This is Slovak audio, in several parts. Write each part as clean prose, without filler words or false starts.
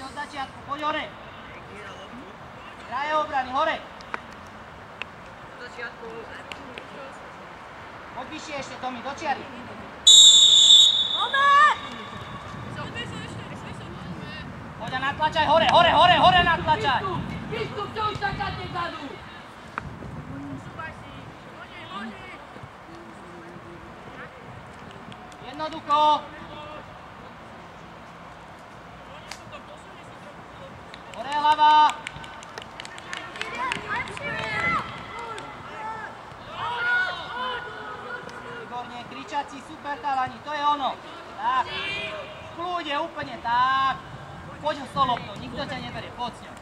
od začiatku, poď hore. Kraje obrany, hore. Od začiatku. Poď vyššie ešte, Tomi, do čiary. Poď a natlačaj hore, hore natlačaj. Výstup, čo už takáte vzadu. Jednoducho. Hore hlava. Výborne, kričací, super chalani, to je ono. Tak, v kľude, úplne tak. Poď ho s tou loptou, nikto ťa neberie, poď s ňou.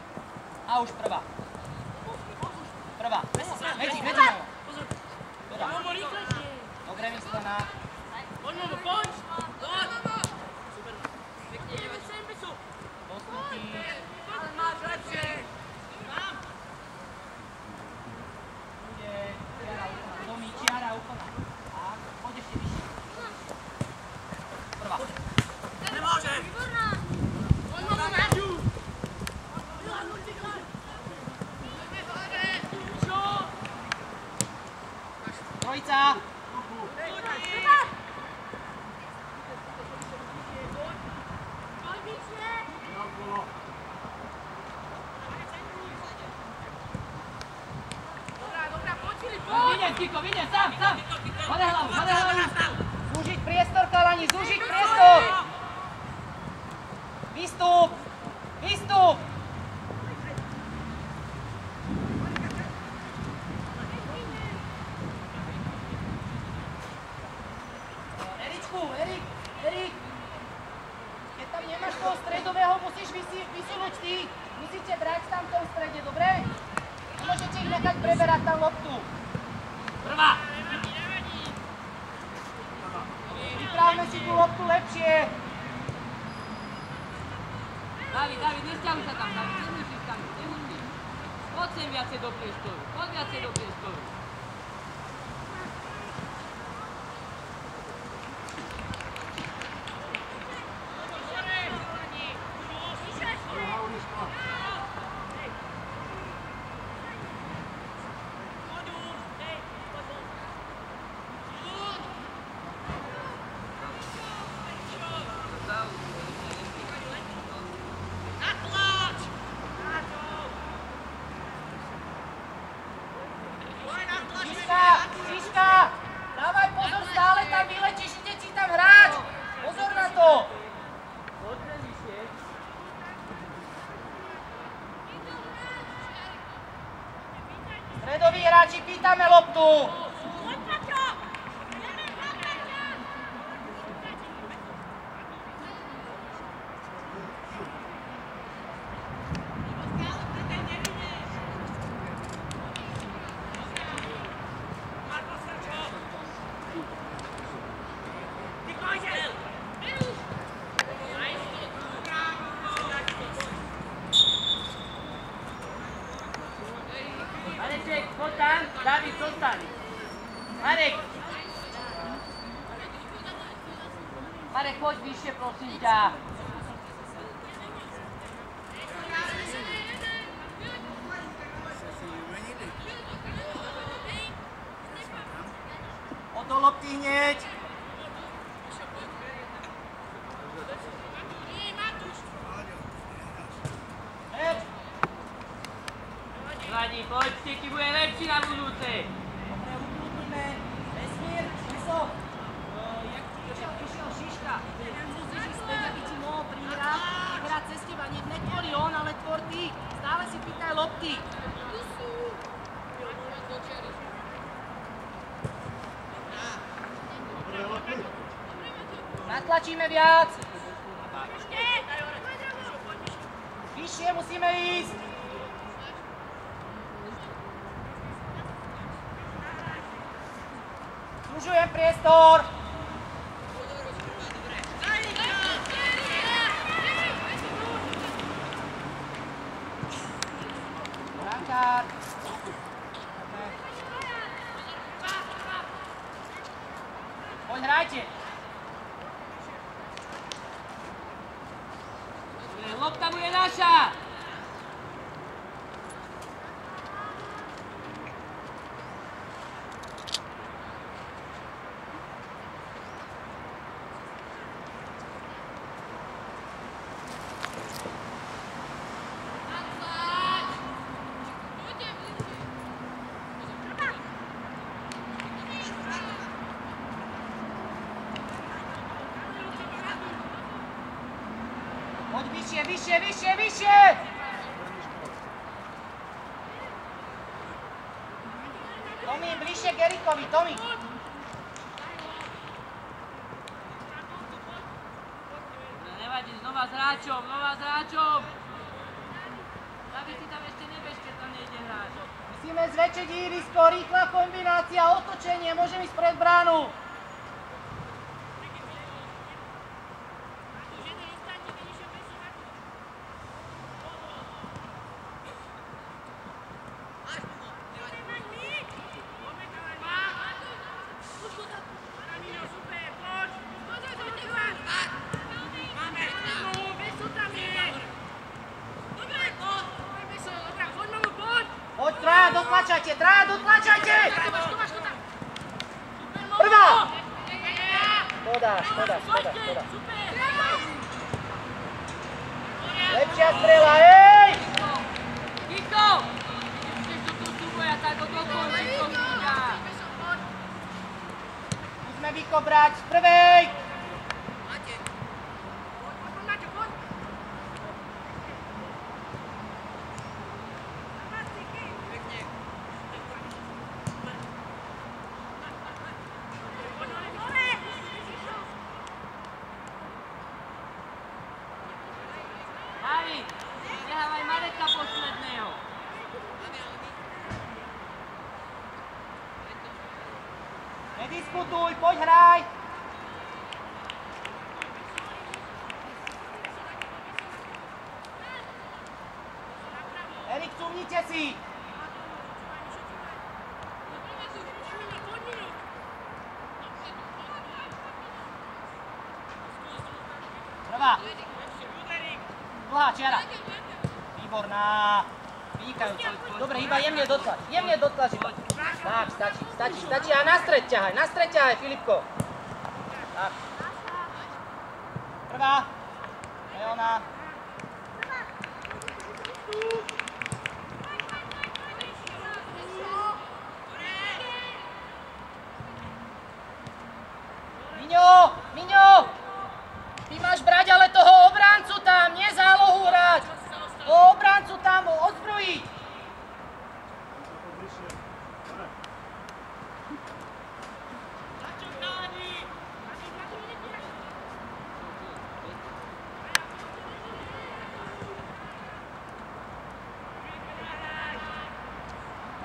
A už prvá. Prvá. Medzi ňou. Dobre myslená. Poď, poď. Postupí. Ale máš lepšie. Bude čiara úplná. Tomi, čiara úplná. Tak, poď ešte vyššie. Prvá. Nemôže. Trojica. Kiko, vidím, sám. Hode hlavu. Zúžiť priestor, chalani, zúžiť priestor. Výstup. Erik. Keď tam nemáš toho stredového, musíš vysunúť ty. Musíte brať tam v tom strede, dobre? Nemôžete ich nechať preberať tam loptu. Prvá. Vyprávme si tú loptu lepšie. David, nesťahuj sa tam, nemusíš tam, nemusíš. Poď sem viacej do priestoru, Žižka, dávaj pozor, stále tam vylečíš, ide ti tam hráč. Pozor na to. Stredoví hráči, pýtame loptu. David, zostaň. Marek, poď vyššie, prosím ťa. Od do lopty hneď. Vladi, poď, Stiky bude lepší na budúce. Dobre, ukludnime. Vesmír, Iso. Išiel Žižka. Musíš ísť späť, aby ti mohol prihrať. Hrať cez teba, nekvôli on, ale tvor ty. Stále si pýtaj lopty. Natlačíme viac. Vyššie musíme ísť. Zužujem priestor. Brankár. Poď, hrajte. Lopta bude na Saša! Poď vyššie, vyššie, vyššie, vyššie! Tomi, bližšie k Erikovi, Tomi! Nevadí, znova s hráčom, David, ty tam ešte nebež, keď tam nejde hrať. Musíme zväčšiť ihrisko, rýchla kombinácia, otočenie, môžem ísť pred bránu. Traja, dotlačajte! Prvá! Škoda. Lepšia strela, hej! Kiko! Ideš do toho súboja, tak ho dokončí to ľudia. Musíme Viko brať z prvej! Nehávaj Mareka posledného. Nediskutuj, poď hraj! Erik, cumnite si! Prvá! Dlhá čiara! Výborná! Vynikajúco. Dobre, iba jemne dotlač. Tak, stačí. A na stred ťahaj, Filipko. Tak. Prvá. Leona. Miňo! Ty máš brať ale toho obráncu tam, nie zálohu hrať. Obráncu tam odzbrojiť.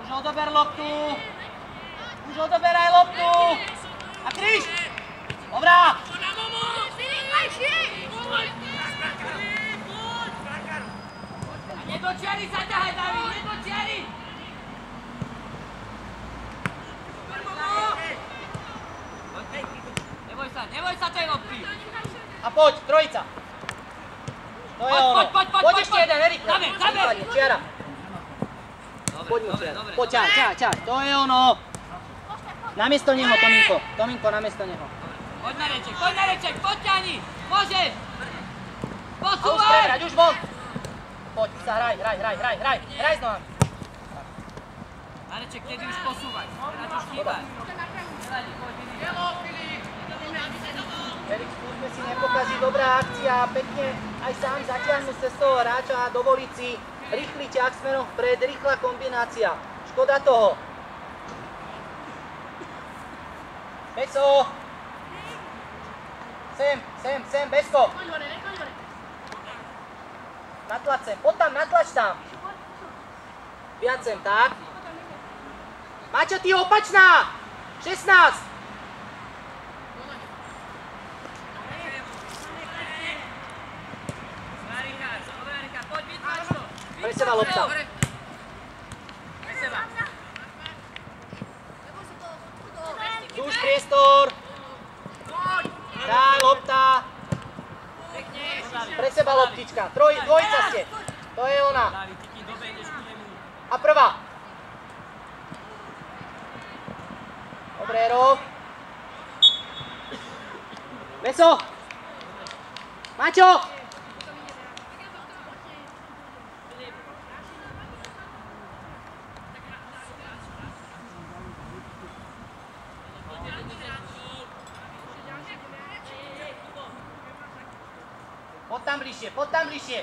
Už odober loptu. Už odoberaj loptu. A kríž. Dobrá. Nedočiari zaťahaj, David, nedočiari! Neboj sa tej lopty! A poď, trojica. To je ono. Poď ešte jeden, Erik. Zaber! Čiara. Poď mu, Čiara. Poď, ťahaj. To je ono. Namiesto neho, Tominko. Tominko, namiesto neho. Poď na reček, poďťani! Môžeš! A už Posúvaj! prebrať, už von. Poď, sa hraj s nohami. Mareček, tedy už posúvaj. Hrať už chýbaj. Erik, skúsme si nepokaziť, dobrá akcia, pekne aj sám zatiahnuť cez toho hráča a dovoliť si rýchly ťah smerom vpred, rýchla kombinácia. Škoda toho. Beso. Sem, Besko. Natlač sem, poď tam, natlač tam. Viac sem, tak. Maťo, ty opačná. 16. Pre seba lopta. Tu už priestor. Daj, lopta. Pre seba loptička. Dvojica ste. To je ona. A prvá. Dobre, Rob. Meso. Maťo. Poď tam bližšie.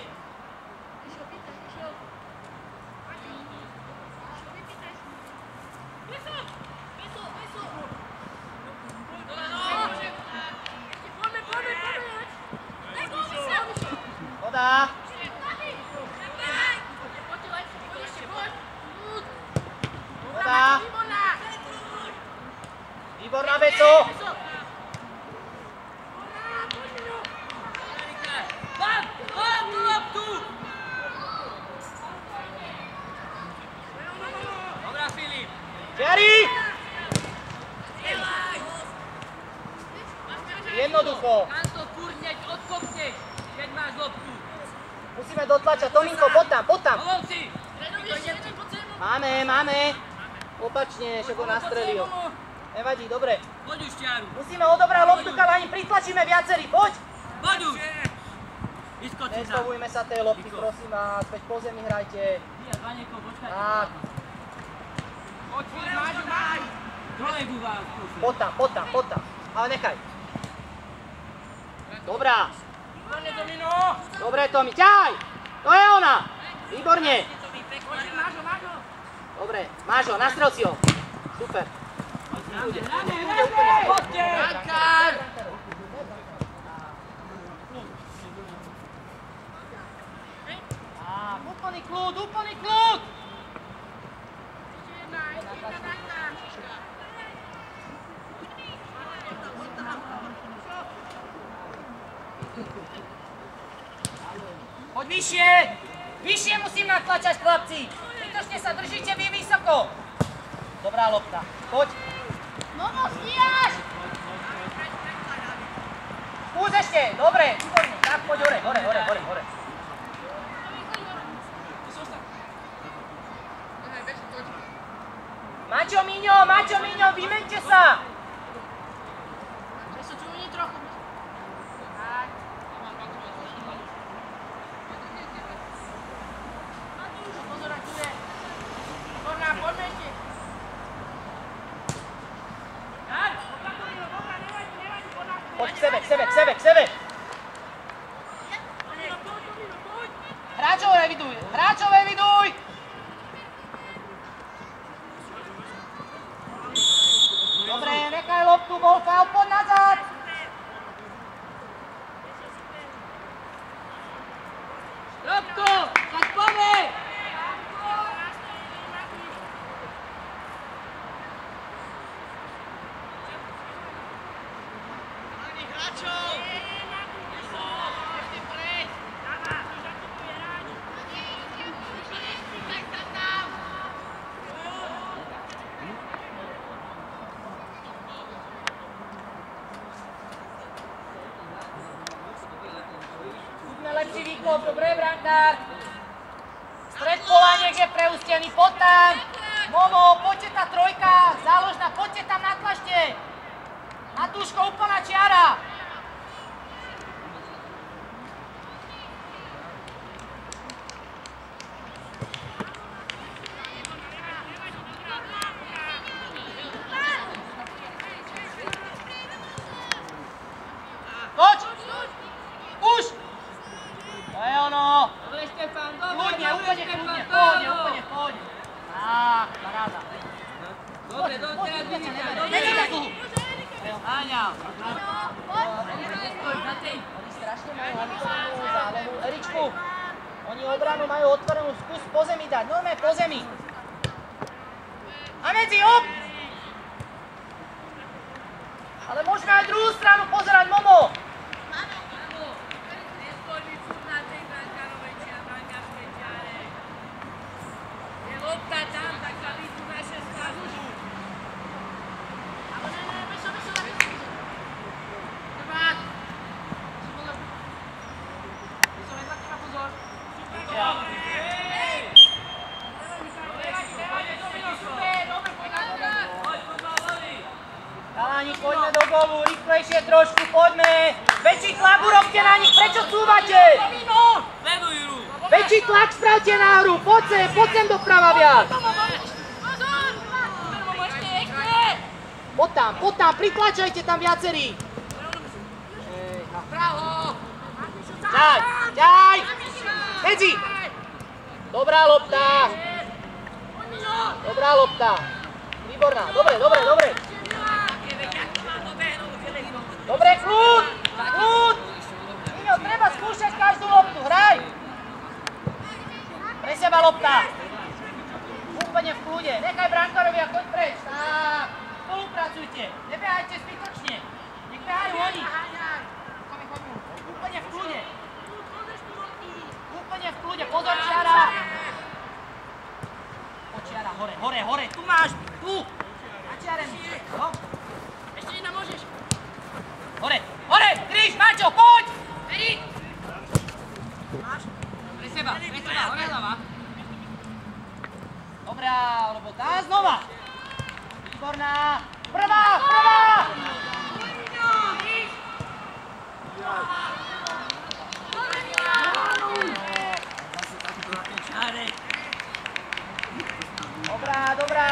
Voda. Voda. Výborná Beco. Čiari! Jednoducho. Kam to kurneť, odkopneš, keď máš loptu. Musíme dotlačať. Tominko, poď tam. Olovci! Máme. Opačne, však ho nastrelil. Nevadí, dobre. Poď už, Čiaru. Musíme odobrať loptu, chalani, pritlačíme viacerí, poď! Poď už! Vyskočí sa. Nezbavujme sa tej lopty, prosím vás, veď po zemi hrajte. Tak. Poď tam. Ale nechaj. Dobrá. Dobre, Tomi, ťahaj! To je ona! Výborne. Dobre, máš ho, nastrel si ho. Super. Brankár! Úplný kľud! Poď vyššie! Vyššie musím natlačať, chlapci! Zbytočne sa držíte vy vysoko! Dobrá lopta. Poď! Momo, stíhaš! Skús ešte! Dobre, výborne. Tak, poď hore. Maťo, Miňo, vymeňte sa! Presúčuj trochu. Tak. Pozor, ak tu je. Výborná, poďme ešte. Poď k sebe! Hráčov eviduj! Dobre, nechaj loptu, bol faul, poď nazad! Robko, tak povej! Lepší výkop, dobre, brankár. Stred pola nech je preustený, poď tam. Momo, poďte tá trojka, záložná, poďte tam, natlačte. Matúško, úplná čiara. Poď! Už! To je ono! Dobre, Štefan, Kľudne, úplne, poď. Tak, paráda. Dobre, teraz vyvítaj, dobre. Áňa. Oni strašne majú ambicioznu zálohu. Eričku, oni obranu majú otvorenú, skús po zemi dať, normálne po zemi. A medzi, hop! Ale môžeme aj druhú stranu pozerať, Momo. Pevnejšie trošku, poďme. Väčší tlak urobte na nich, prečo cúvate? Väčší tlak spravte na hru, poď sem doprava viac. Poď tam, pritlačajte tam viacerí. Ďaj! Medzi! Dobrá lopta. Výborná, dobre. Dobre, kľud! Miňo, treba skúšať každú loptu, hraj! Pre seba lopta. Úplne v kľude, nechaj brankárovi a choď preč. Tak, spolupracujte, nebehajte zbytočne. Nech behajú oni. Úplne v kľude. Pozor, čiara. Čiara, hore, tu máš, tu. Na čiare mi. No. Ešte jedna môžeš. Hore, Kríž, Maťo, poď! Veri! Pre seba, hore hlava. Dobrá, robota, znova. Výborná. Prvá!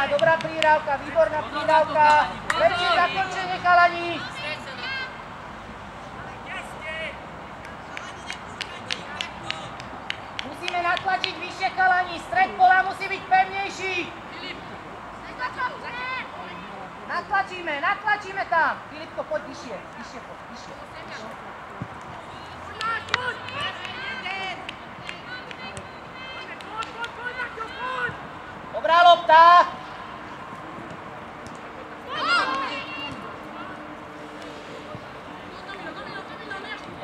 Dobrá prihrávka, výborná prihrávka. Lepšie zakončenie, chalani. Musíme natlačiť vyššie, chalani. Stred pola musí byť pevnejší. Natlačíme tam. Filipko, poď vyššie. Dobrá lopta.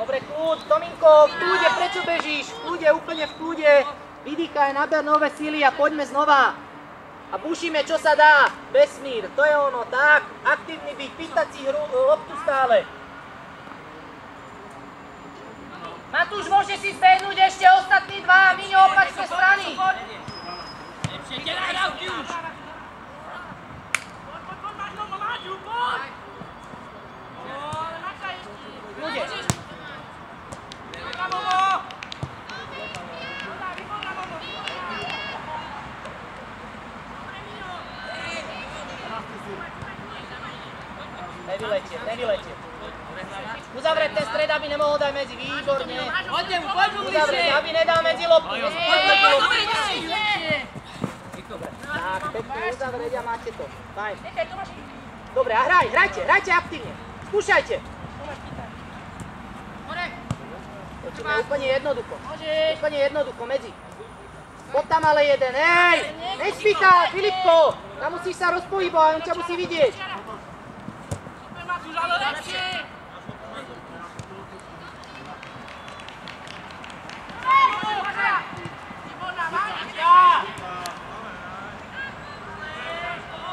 Dobre, kľud, Tominko, v kľude, prečo bežíš? V kľude, úplne v kľude. Vydýchaj, naber nové síly a poďme znova. A bušíme, čo sa dá. Vesmír, to je ono, tak. Aktívny byť, pýtať si loptu stále. Matúš, môže si zbehnúť ešte ostatní dva, Miňo, opačné strany. Lepšie hrávky už. Ľudia. Nevyletie. Uzavreť ten stred, aby nemohol dať medzi, výborne. Poďme mu bližšie. Uzavreť, aby nedal medzi loptu. Tak, pekne uzavreť a máte to. Fajn. Dobre, a hrajte aktívne. Skúšajte. Počujeme úplne jednoducho, medzi. Poď tam ale jeden, hej! Nespýtaj, Filipko! Tam musíš sa rozpohybovať, on ťa musí vidieť. Matúš, ale lepšie!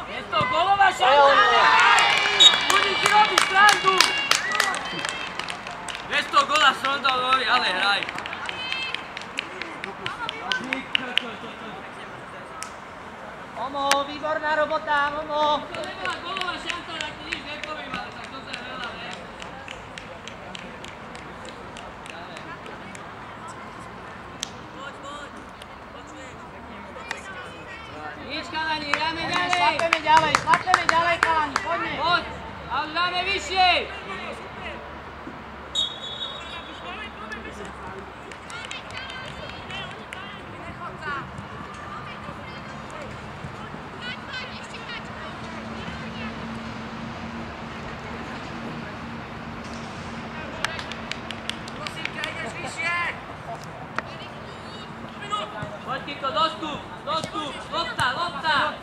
Je to golová šanca! Budem si robiť srandu! Bez toho gola Sonda lovi, ale hraj. Momo, výborná robota, Momo. To nebola golová šanca, tak ti nič nepoviem, ale tak to sa veľa, ne? Nič, chalani, hráme ďalej. Šlapeme ďalej, chalani, poďme. Poď, ale hráme vyššie. Poď, Kiko, dostup, lopta.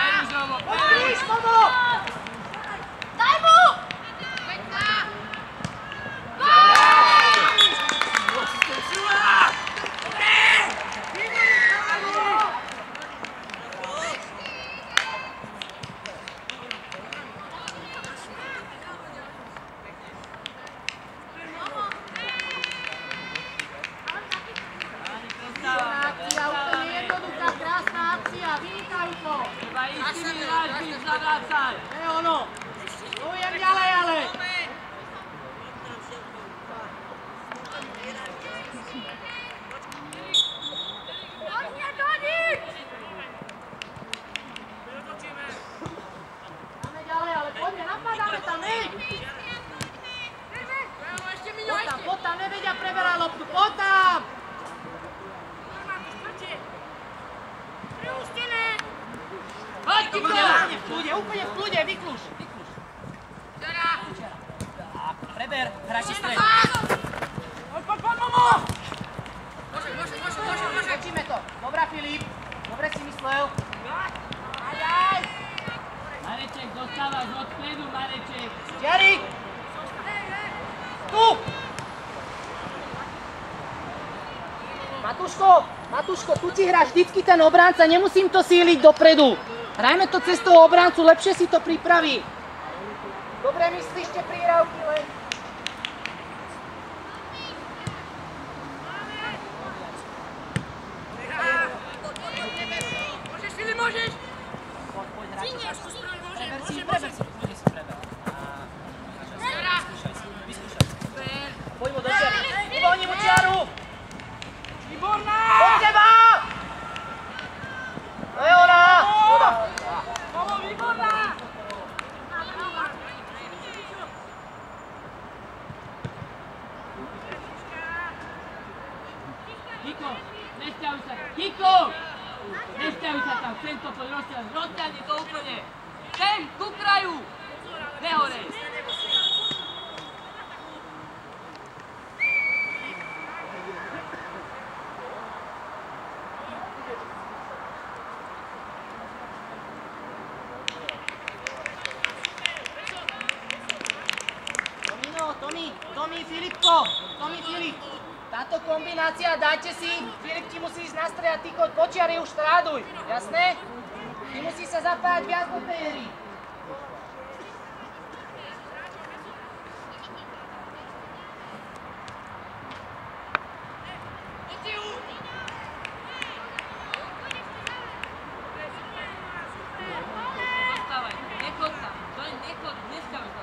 Nevíš, Robo, Poďme, Momo! Daj mu! Poď tam, nevedia preberať loptu, poď tam! Úplne v kľude, vyklúš. Tak, preber, hráči stred. Poď, Momo! Točíme to. Dobrá, Filip. Dobre si myslel. Mareček, dostávaš od vpredu, Mareček. Jarik! Tu! Matúško, tu ti hráš vždycky ten obránca, nemusím to síliť dopredu. Hrajme to cez toho obráncu, lepšie si to pripraví. Dobre myslíš, tie prihrávky len. Môžeš, Filip, môžeš! Poď, hráči. Preber si. Poď mu do čiary. Uvoľni mu čiaru. Výborná! Od teba! To je ona! Momo, výborná! Kiko, nesťahuj sa. Kiko! Nesťahuj sa tam, chcem to poď rozťahnuť. Rozťahni to úplne. Sem, ku kraju. Nehorej. Filip, táto kombinácia, dajte si, Filip ti musí ísť na stred a ty choď počiari už tráduj, jasné? Ty musí sa zapájať viac do tej hry. Dostávaj, nechod tam, nechod, nesťahuj sa.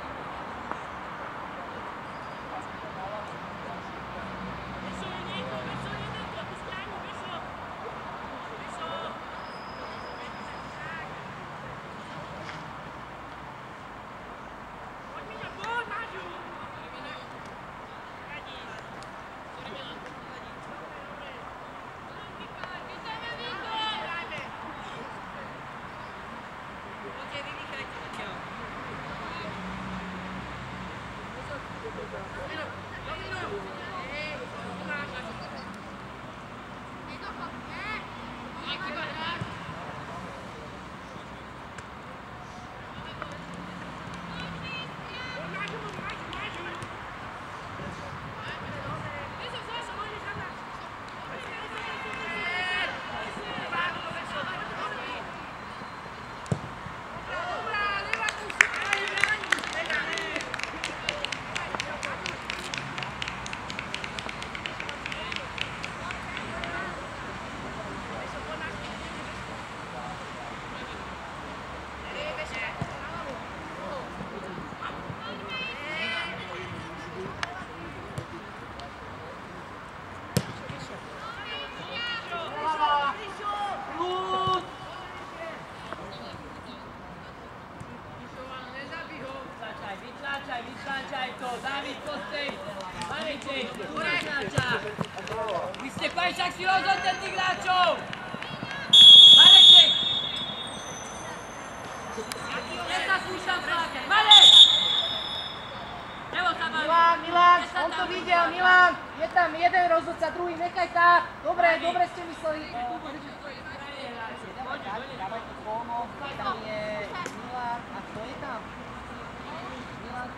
Vytlačaj to, David, postej, Mareček, tu naznača. Vy ste pajšak si rozhodne tých hráčov. Mareček. Nezaslúšam flákať. Marek! Evo sa baví. Milan, on to videl, Milan. Je tam jeden rozhodca, druhý, nechaj tak. Dobre ste mysleli. Dávaj to pomoc, tam je Milan, a kto je tam? Milan,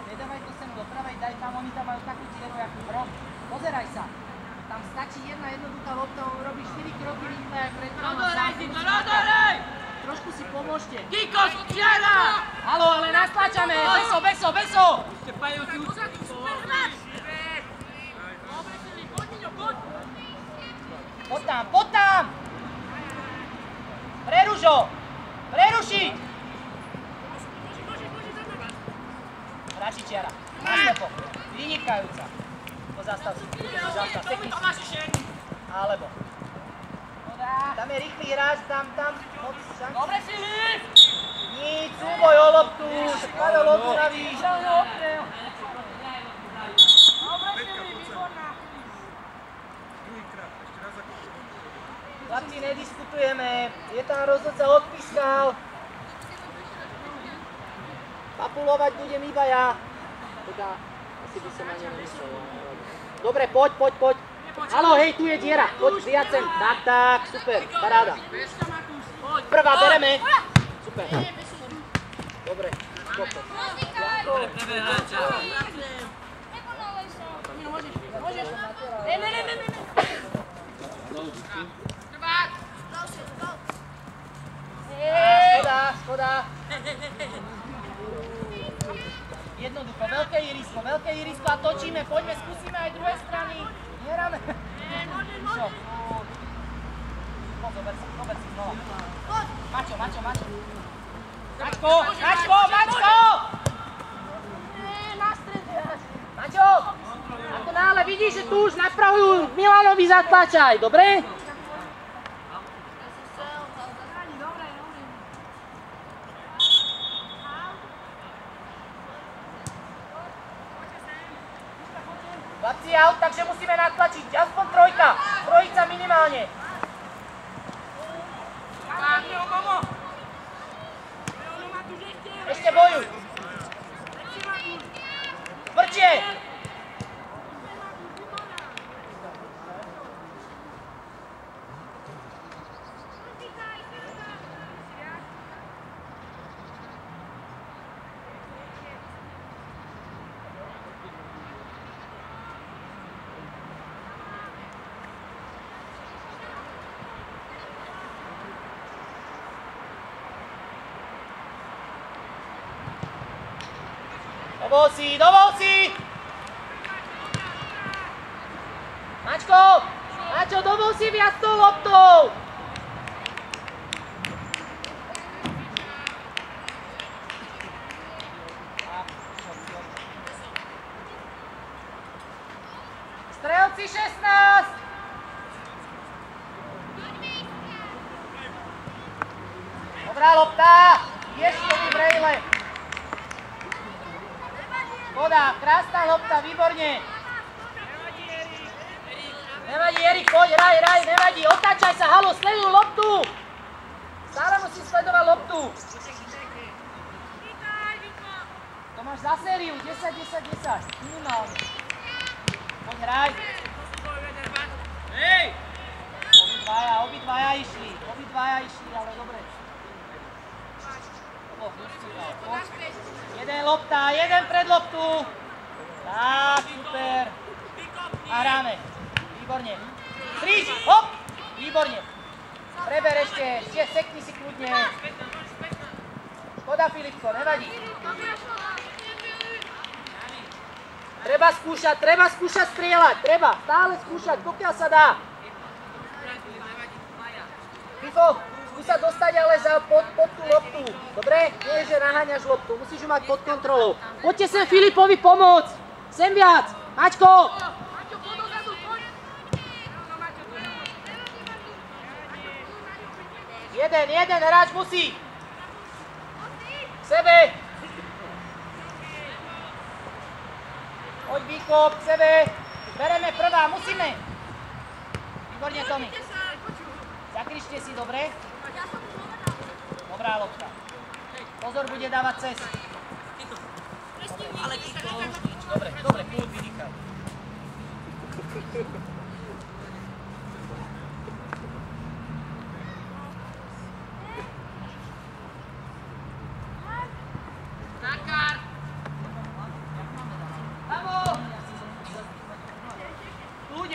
nedávaj to sem dopravej, daj tam, oni tam majú takú dieru, jak hrob. Pozeraj sa. Tam stačí jedna jednoduchá lopta, on robí 4 kroky rýchle, aj pred tým. Rodorej si to, rodorej! Trošku si pomôžte. Kiko, čiara! Haló, ale nastlačame, beso! Ste pajúci už. Poď tam! Prerušo! Preruši! Hráči čiara. Naslepo. Vynikajúca. Pozastav si. Technicky. Alebo. Tam je rýchly hráč, tam. Dobre, Filip! Nič, súboj o loptu, Pavel loptu na výš. Chlapci, nediskutujeme, je tam rozhodca odpískal. Papulovať budem iba ja. Teda, asi by som ani nemyslel. Dobre, poď. Haló, hej, tu je diera, poď viac sem. Tak, super, paráda. Prvá, bereme. Super. Dobre, skoko. Dobre, prebeháča. Môžeš. Ne. Schoda. Jednoducho, veľké irisko a točíme, poďme, skúsime aj druhé strany. Nehráme. Čo? Zober si znova. Mačo. Mačko! Na strede. Mačo! Ako náhle vidíš, že tu už napravujú Milanovi zatlačaj, dobre? Chlapci, aut, takže musíme natlačiť, aspoň trojica minimálne. Ešte bojuj. Tvrdšie. Dovol si! Mačo, dovol si viac tou loptou! Strelci 16! Dobrá lopta! Ješkovi brejle! Škoda, krásna lopta, výborne. Nevadí, Erik, poď, raj, nevadí, otáčaj sa, halo, sleduj loptu. Stále musím sledovať loptu. To máš za sériu, 10, minimálne. Poď, raj. Obidvaja išli, ale dobre. Jeden pred loptu. Tak, super. A hráme. Výborne. Kríž, hop. Výborne. Preber ešte, sekni si kľudne. Škoda, Filipko, nevadí. Treba skúšať strieľať. Treba stále skúšať, pokiaľ sa dá. Fifo, skúsa dostať ale pod tú loptu. Dobre? Nie, že naháňaš loptu. Musíš ju mať pod kontrolou. Poďte sem Filipovi pomôcť. Sem viac. Mačko! Jeden hráč musí. K sebe. Poď výkop, k sebe. Bereme prvá, musíme. Výborne, Tomi. Zakričte si, dobre? Dobrá lopta. Pozor, bude dávať cez. Dobre, kľud vydýchaj.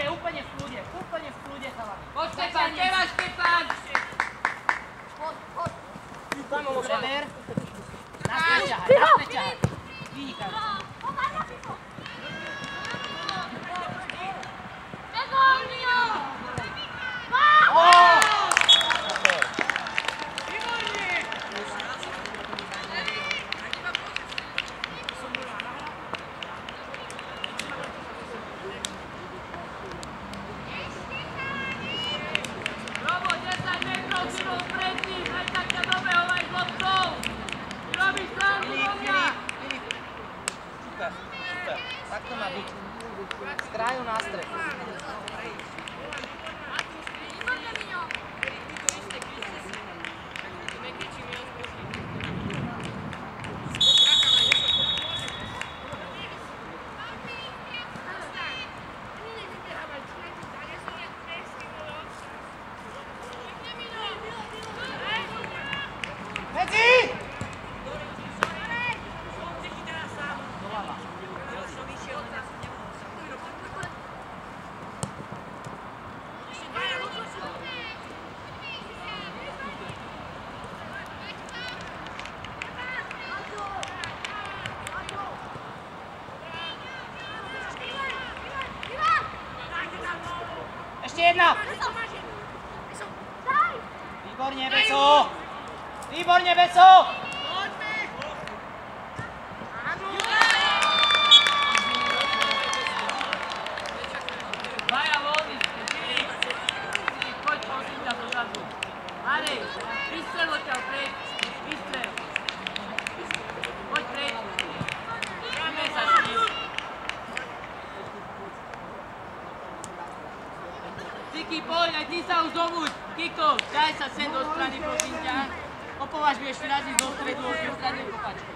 Úplne v kľude, chalani. Poď, Štefán, Štefán! Preber. Naspäť ťahaj. Vynikajúce. Super, super. Tak to má byť. Z kraju na stred. Ešte jedna! Výborne, Beco! Výborne, Beco! Baja voľný, Filip, poď prosím ťa dozadu. Marek, vystrel odtiaľ preč, vystrel. Poď preč. Dáme sa s ním. Kiki, poď, aj ty sa už zobuď. Kiko, daj sa sem do strany, prosím ťa. Opovaž mi ešte raz ísť do stredu, od tej strany kopačky.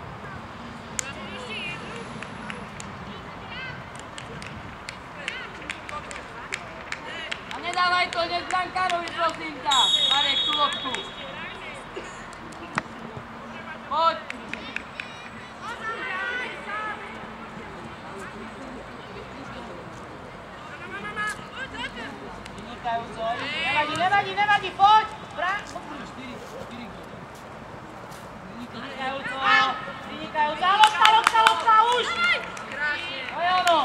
A nedávaj to hneď brankárovi, prosím ťa. Marek, tú loptu. Poď. Nevadí, poď! Vynikajúco, lopta, už! To je ono!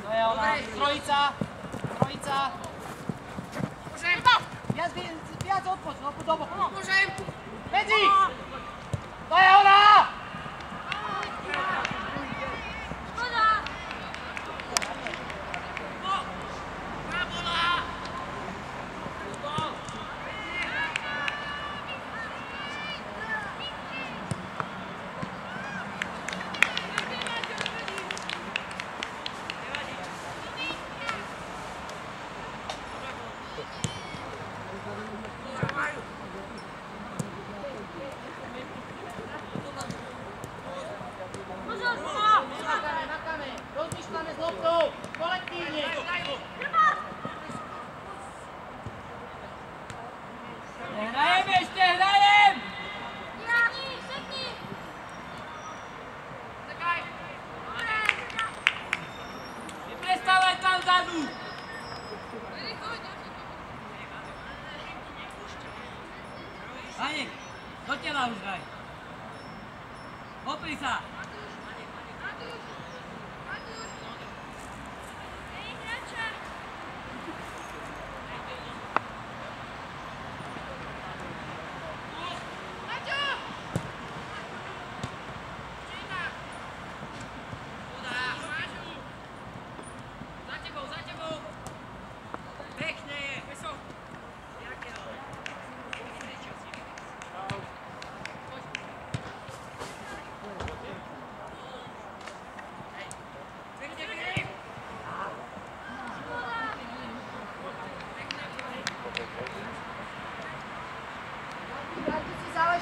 To je ona, trojica. Viac odpoč, do boku. Medzi! To je ona! Rozmýšľame s loptou, kolektívne. Hrajem ešte, hrajem! Neprestávaj tam vzadu! Vanek, do tela už hraj. Opri sa!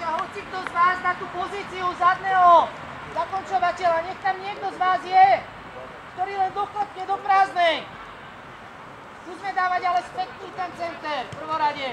Hoci kto z vás na tú pozíciu zadného zakončovateľa, nech tam niekto z vás je, ktorý len doklepne do prázdnej. Skúsme dávať ale spätný ten center v prvorade.